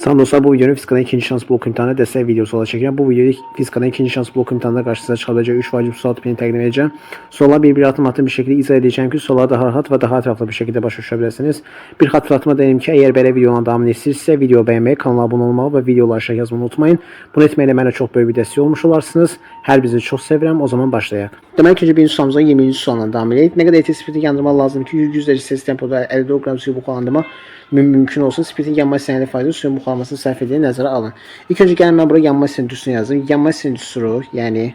Salam dostlar, bu videonun fizikadan ikinci şans blok imtihanı destek videosu olarak çekeceğim. Bu videoda fizikadan ikinci şans blok imtihanında karşınıza çıkabilecek 3 vacip soru tipini təqdim edeceğim. Sorular bir atım bir şekilde izah edeceğim ki soruları daha rahat ve daha etraflı bir şekilde başa düşebilirsiniz. Bir hatırlatma dedim ki eğer böyle videonun devamını istəyirsinizsə video beğenmeyi, kanala abone olmağı ve videoları aşağı yazmayı unutmayın. Bunu etməklə mənə çox böyük bir dəstək olmuş olarsınız. Hər birinizi çox sevirəm. O zaman başlayaq. Demək ki, birinci sorumuza 20-ci sualdan davam edək. Nə qədər etil spirti yandırmaq lazım ki 100 derece Celsius tempoda 54 qram suyu buxarlandırma mümkün olsun. Spiritin yanma istəyənli faydalı suyun buxarlamasını sərf edildiyi nəzərə alın. İlk öncə gəlin mən buraya yanma istəyən düsturunu yazdım. Yanma istəyən düsturu, yəni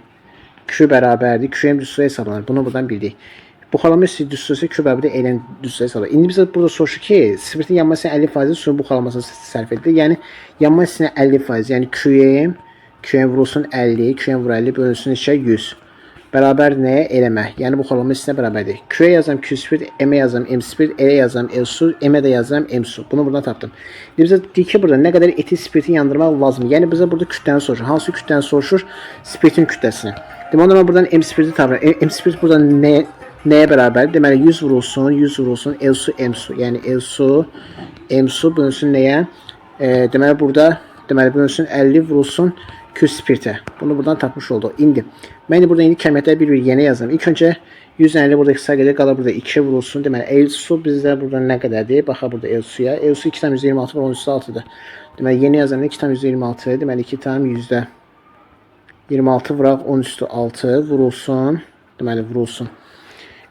Q bərabərdir. Qm düsturu hesablanır. Bunu buradan bildik. Buxarlama istəyən düsturu isə Q bərabərdir elən düsturu hesablanır. İndi bizə burada soruşur ki, spiritin yanma istəyən 50% suyun buxarlamasını sərf edilir. Yəni yanma istəyən 50%, yəni Qm vurulsun 50, Qm vur 50 bölünsün içə 100. Bərabər nəyə? Eləmə. Yəni buxarlama istəyinə bərabərdir. Q-yə yazam Q spirit, M-ə yazam M spirit, L-ə yazam L su, M-ə də yazam M su. Bunu buradan tapdım. İndi bizə deyir ki, burada nə qədər etil spiriti yandırmaq lazımdır. Yəni bizə burada kütləni soruşur. Hansı kütləni soruşur? Spiritin kütləsini. Deməli mən buradan M spiriti tapıram. M spirit burada nəyə bərabərdir? Deməli 100 vurulsun L su, M su. Yəni L su, M su bölünsün nəyə? Deməli burada bölünsün 50 vurulsun Q spiritə. Bunu buradan tapmış olduq. İndi mən burada indi kəmiyyətləri bir yenə yazdım. İlk öncə 150 burada qısa gedir, qalır burada 2 vurulsun. Deməli L su bizdə burada nə qədərdir? Baxa burada L suya. L su 2,26 var, 10/6-dır. Deməli yeni yazanda 2,26, deməli 2,26 vuraq 10/6 vurulsun. Deməli vurulsun.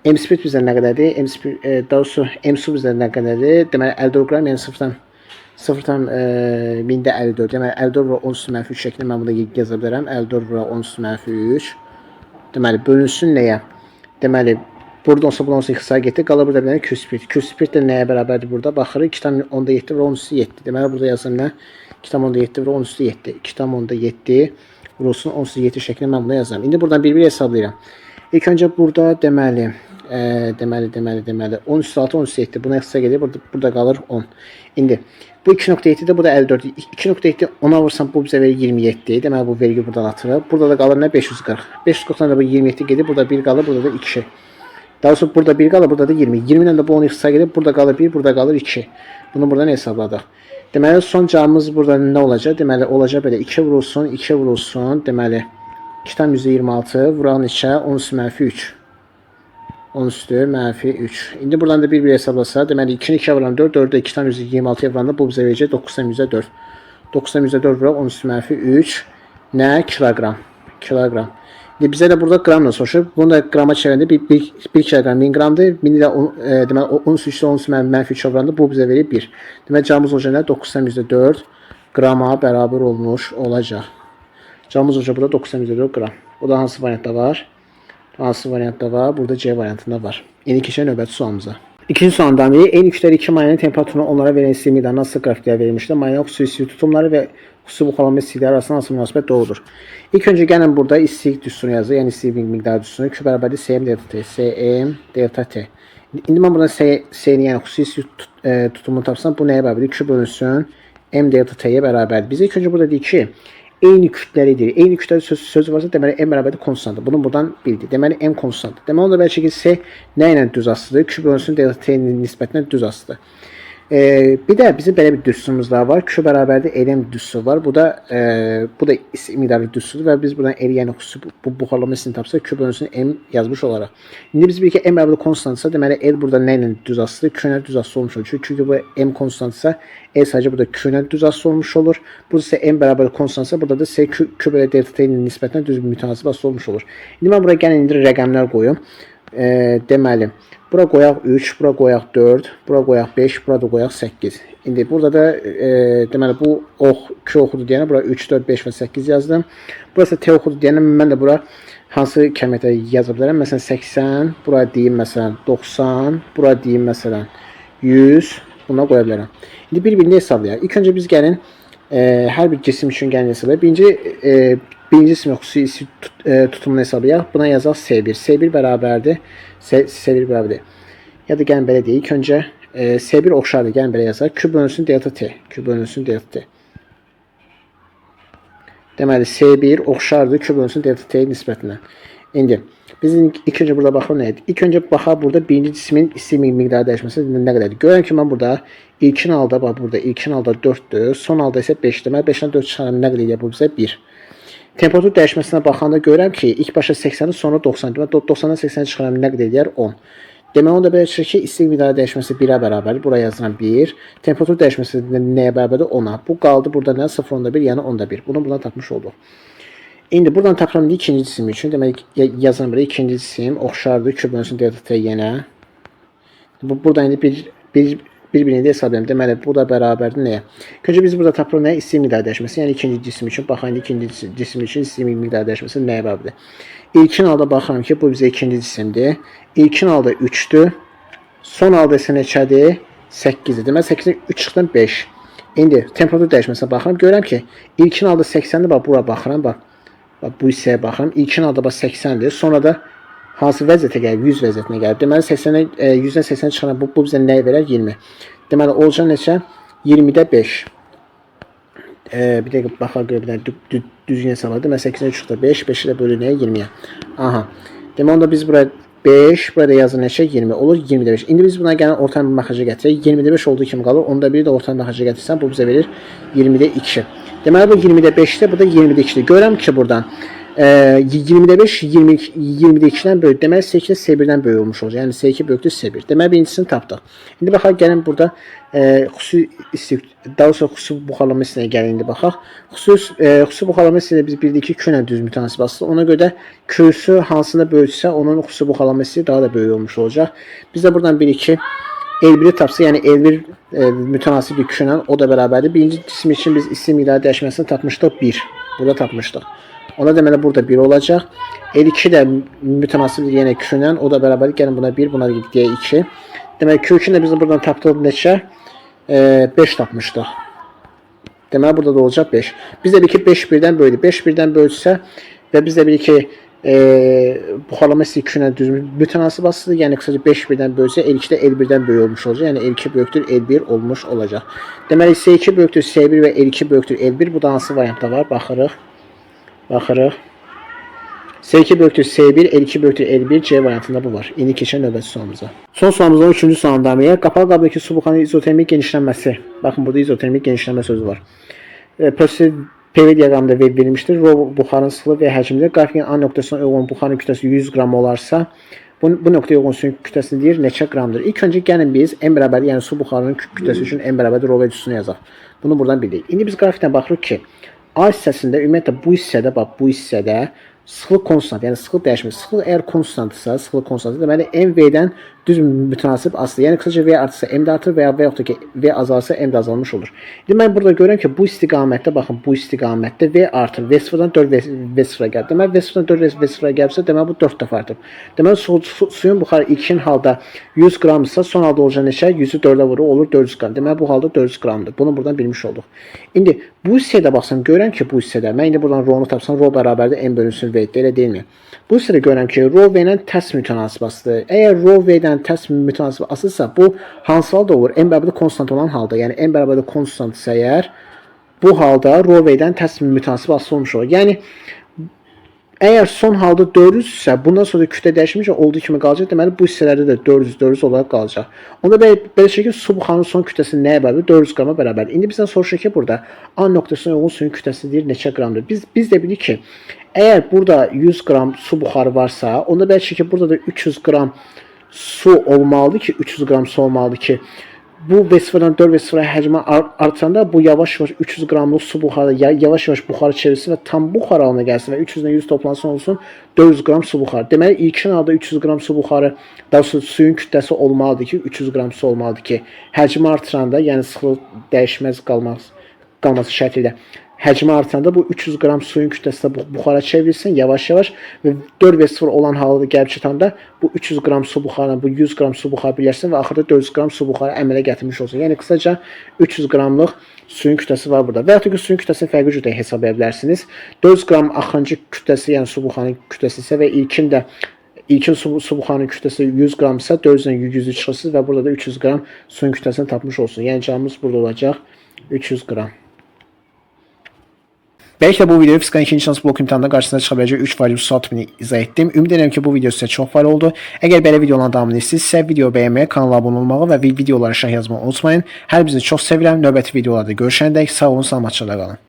M spirit bizdə nə qədərdir? M spirit daha doğrusu M su bizdə nə qədərdir? Deməli 54 qram, yəni 0'dan 1000'də 54. Deməli 54 vura 10^-3 şəklində mən burada yaza bilərəm. 54 vura 10^-3. Deməli bölünsün nəyə? Deməli burada olsa bu olsa xısa getdi. Qalır burada bir dənə Q spirit. Q spirit də nəyə bərabərdir burada? Baxırıq 2,7 vura 10^7. Deməli burada yazım nə? 2,7 vura 10^7. 2,7 vurulsun 10^7 şəklində mən bunu yazıram. İndi buradan bir hesablayıram. İlk öncə burada deməli 10^6 10^7. Buna xısa gedir. Burada qalır 10. İndi bu 2,7'de bu da 54. 2,7 10'a vursam bu bize verir 27. Deməli bu vergi buradan atılır. Burada da qalır nə? 540. 540'dan da bu 27 gedir. Burada 1 qalır, burada da 2. Daha sonra burada 1 qalır, burada da 20. 20'dən də bu 10 xısa gedir. Burada qalır 1, burada qalır 2. Bunu buradan hesabladıq. Deməli son cavabımız burada nə olacaq? Deməli olacaq belə 2 vurulsun, 2 vurulsun. Deməli 2,26 vuran içə 10^-3. 10^-3. İndi buradan da bir hesablasa, deməli 2'ni 2'ye vuran 4, 4'ü 2,26'ya vuranda bu bizə verəcək 9,4. 9,4 vura 10^-3 nə? Kilogram. Kilogram. İndi bizə də burada qramla soruşur. Bunu da qrama çevirəndə 1 kilogram 1000 qramdır. 1000'i də deməli 13-10^-3 vuranda bu bizə verir 1. Deməli cavabımız olacaq nə? 9,4 qrama bərabər olmuş olacaq. Cavabımız olacaq burada 9,4 qram. O da hansı variantda var? Hansı variantda var? Burada C variantında var. İndi keçək növbəti sualımıza. İkinci sualdan biri en yükləri 2 mayenin temperaturunu onlara verilen istilik miqdarı nasıl qrafiklər verilmişdir? Mayenin xüsusi tutumları ve xüsusi buxarlanma istilikləri arasında nasıl münasibət doğrudur? İlk öncə gəlin burada istilik düsturunu yazır. Yəni istilik miqdarı düsturunu. Q bərabərdir Cm delta T. Cm delta T. İndi mən burada C'ni yəni xüsusi tutumunu tapsam bu nəyə bərabərdir? Q bölünsün M delta T'yə bərabərdir. Biz ilk öncə burada deyik ki eyni kütləlidir. Eyni kütləli sözü varsa deməli M bərabərdir konstantdır. Bunu buradan bildik. Deməli M konstantdır. Deməli onda bəlkə ki C nə ilə düz asılıdır? Q bölünsün delta T'nin nisbətinə düz asılıdır. Bir də bizim belə bir düsturumuz daha var. Q bərabərdir Lm düsturu var. Bu da miqdarlı düsturdur və biz buradan L yəni xüsusi bu buxarlama hissini tapsa Q bölünsün M yazmış olaraq. İndi biz bir ki M bərabərdir konstantsa deməli L burada nə ilə düz asılıdır? Q ilə düz asılı olmuş olur. Çünki bu M konstantsa L sadəcə burada Q ilə düz asılı olmuş olur. Burada ise M bərabər konstantsa burada da C Q bölü delta T'nin nisbətinə düz bir mütənasib asılı olmuş olur. İndi mən buraya gəlin indi rəqəmlər qoyum. Deməli bura qoyaq 3, bura qoyaq 4, bura qoyaq 5, burada qoyaq 8. İndi burada da deməli bu Q oxudu deyənə bura 3, 4, 5 və 8 yazdım. Burası T oxudu deyənə mən də bura hansı kəmiyyətə yaza bilərəm? Məsələn 80, bura deyim məsələn 90, bura deyim məsələn 100, buna qoya bilərəm. İndi bir-birini hesablayaq. İlk öncə biz gəlin hər bir cisim üçün gəlin hesablayaq. Birinci cisim xüsusi tutumunu hesablayaq. Buna yazaq C1. C1 bərabərdir. C1 bərabərdir. Ya da gəlin belə deyək. İlk öncə C1 oxşardır. Gəlin belə yazaq. Q bölünsün delta T. Q bölünsün delta T. Deməli C1 oxşardır Q bölünsün delta T nisbətinə. İndi Biz ilk önce burada baxalım nədir? İlk önce baxaq burada birinci cismin istilik miqdarı dəyişməsi nə qədərdir? Görürəm ki, mən burada ilkin halda, bax burada ilkin halda 4-dür, son halda isə 5-dir. Mən 5-dən 4 çıxaram, nə qədər edir bu bizə? 1. Temperatur dəyişməsinə baxanda görürəm ki, ilk başa 80-dir, sonra 90-dir. Mən 90-dan 80-ə çıxaram, nə qədər edir? 10. Demək, onda belə çıxır ki, istilik miqdarı dəyişməsi 1-ə bərabərdir. Buraya yazıram 1. Temperatur dəyişməsi nəyə bərabərdir? 10-a. Bu qaldı burada nə? 0.1, yəni 10.1. Bunu buradan tapmış olduq. İndi buradan tapıram ikinci cisim üçün. Demək, yazıram buraya ikinci cisim oxşardır. Küp bölünsün delta t yenə. Burada indi bir-birini də hesablayalım. Deməli, bu da bərabərdir nəyə? Öncə biz burada tapırıq nəyə? İstilik miqdarı dəyişməsi. Yəni ikinci cisim üçün. Baxın, ikinci cisim üçün istilik miqdarı dəyişməsi nəyə bərabərdir? İlkin halda baxıram ki, bu bizə ikinci cisimdir. İlkin halda 3'dür. Son halda isə neçədir? 8'dir. Deməli 8'in 3 çıxdan 5. İndi temperatur dəyişməsinə baxıram. Görürəm ki, ilkin halda 80'dir. Bax, bura baxıram. Bax, bu hissəyə baxıram. İlkin halda bax 80'dir. Sonra da hansı vəziyyətə gəlir? 100 vəziyyətinə gəlir. Deməli 100-dən 80 çıxaran bu bizə nəyə verər? 20. Deməli olacaq neçə? 20'də 5. Bir dəqiqə baxaq görə düzgün hesabladı. Deməli 8'in 3.5. 5 ilə bölünəyə 20'yə. Aha. Deməli onda biz buraya 5, burada yazın neçə? 20 olur. 20'də 5. İndi biz buna gələn orta məxrəcə gətirək. 20'də 5 olduğu kimi qalır. Onda biri də orta məxrəcə gətirsən, bu bizə verir 20'də 2. Deməli bu 20'də 5'dir, bu da 20'də 2'dir. Görürəm ki, buradan 20'də 5 20'də 2'dən böyük. Deməli S2 S1'dən böyük olmuş olacaq. Yəni S2 böyükdür S1. Deməli birincisini tapdıq. İndi baxaq gəlin burada daha sonra xüsusi buxarlama hissəsinə gəlin indi baxaq. Xüsusi buxarlama hissəsində biz bildik ki, Q ilə düz mütənasib asılıdır. Ona görə Q'su hansına böyüksə, onun xüsusi buxarlama hissəsi daha da böyük olmuş olacaq. Biz də buradan bilirik ki, L1'i tapsa, yəni L1 mütənasibdir Q ilə, o da bərabərdir. Birinci cisim üçün biz istilik miqdarı dəyişməsini tapmışdıq 1. Burada tapmışdıq. Ona deməli burada 1 olacaq. L2 də mütənasibdir yenə Q ilə, o da bərabərdir. Gəlin buna 1, buna deyək 2. Deməli Q2 də biz buradan tapdıq neçə? 5 tapmışdıq. Deməli burada da olacaq 5. Biz də bilik ki 5 1-dən böyükdür. 5 1-dən böyüksə və biz də bilik ki buxarlama hissəsi Q ilə düz mütənasib asılıdır. Yəni qısaca 5 1-dən böyüksə L2 də L1-dən böyük olmuş olacaq. Yəni L2 böyükdür L1 olmuş olacaq. Deməli S2 böyükdür S1 və L2 böyükdür L1. Bu da hansı variantda var? Baxırıq. S2 böyükdür S1, L2 böyükdür L1, C variantında bu var. İndi keçən növbəti sualımıza. Son sualımızın 3-cü sualındayıq. Qapalı qabdakı su buxarının izotermik genişlənməsi. Baxın, burada izotermik genişlənmə sözü var. Prosesör PV diaqramında verilmişdir. Rho buxarın sıxlığı və həcmində qrafikin A nöqtəsinə uyğun buxarın kütləsi 100 qram olarsa, bu nöqtəyə uyğun suyun kütləsini deyir neçə qramdır? İlk öncə gəlin biz n bərabər, yəni su buxarının kütləsi üçün n bərabərdir rho və üstünü yazaq. Bunu buradan bildik. İndi biz qrafikdən baxırıq ki, A hissəsində ümumiyyətlə bu hissədə, bax bu hissədə sıxlıq konstant, yəni sıxlıq dəyişmir. Sıxlıq əgər konstantdırsa, deməli MV-dən düz mütənasib asılıdır. Yəni qısaca V artırsa M də artır və yaxud da ki V azalsa M də azalmış olur. İndi mən burada görürəm ki, bu istiqamətdə, baxın bu istiqamətdə V artır. V0-dan 4 V0-a gəlir. Deməli V0-dan 4 V0-a gəlirsə, deməli bu 4 dəfə artır. Deməli suyun buxarı ilkin halda 100 qramdırsa, son halda olacaq neçə? 100-ü 4-ə vurur, olur 400 qram. Deməli bu halda 400 qramdır. Bunu buradan bilmiş olduq. İndi bu hissədə baxsam, görürəm ki, bu hissədə mən indi buradan rho-nu tapsam, rho bərabərdir M bölünsün V, elə deyilmi? Bu hissədə görürəm ki, rho V ilə tərs mütənasib asılıdır. Əgər rho V-dən tərs mütənasib asılırsa, bu hansı halda olur? M bərabərdə konstant olan halda, yəni M bərabərdə konstantsa əgər, bu halda rho V-dən tərs mütənasib asılı olmuş olur. Yəni əgər son halda 400-sə, bundan sonra kütlə dəyişməyəcək, olduğu kimi qalacaq. Deməli bu hissələrdə də 400 olaraq qalacaq. Onda belə şəkildə su buxarının son kütləsi nəyə bərabərdir? 400 qrama bərabərdir. İndi bizdən soruşur ki, burada A nöqtəsinə uyğun suyun kütləsi deyir neçə qramdır? Biz də bilirik ki, əgər burada 100 qram su buxarı varsa, onda bəlkə ki, burada da 300 qram su olmalıdır ki, 300 qram su olmalıdır ki, bu V0-dan 4 V0-a həcmi artanda bu yavaş-yavaş 300 qramlıq su buxarı yavaş-yavaş buxarı çevirsin və tam buxar halına gəlsin və 300-dən 100 toplansın olsun 400 qram su buxarı. Deməli ilkin halda 300 qram su buxarı, daha sonra suyun kütləsi olmalıdır ki, 300 qram su olmalıdır ki, həcmi artıranda, yəni sıxlıq dəyişməz qalması şərti ilə həcmi artanda bu 300 qram suyun kütləsi də buxara çevrilsin yavaş-yavaş və 4 və 0 olan halda gəlib çatanda bu 300 qram su buxarına bu 100 qram su buxarı birləşsin və axırda 400 qram su buxarı əmələ gətirmiş olsun. Yəni qısaca 300 qramlıq suyun kütləsi var burada. Və yaxud da ki, suyun kütləsini fərqli cürdə hesablaya bilərsiniz. 400 qram axıncı kütləsi, yəni su buxarının kütləsi isə və ilkin su buxarının kütləsi 100 qramsa 400-dən 100-ü çıxırsınız və burada da 300 qram suyun kütləsini tapmış olsun. Yəni cavabımız burada olacaq 300 qram. Belki də bu videoyu fizika 2-ci şans blok imtahanında qarşısına çıxa biləcək 3 variant sual tipini izah etdim. Ümid edirəm ki, bu video sizə çox faydalı oldu. Əgər belə videoların davamını istəyirsinizsə, video bəyənməyi, kanala abunə olmağı və videolara şərh yazmağı unutmayın. Hər birinizi çox sevirəm. Növbəti videolarda görüşəndək sağ olun, salamatçılıqla qalın.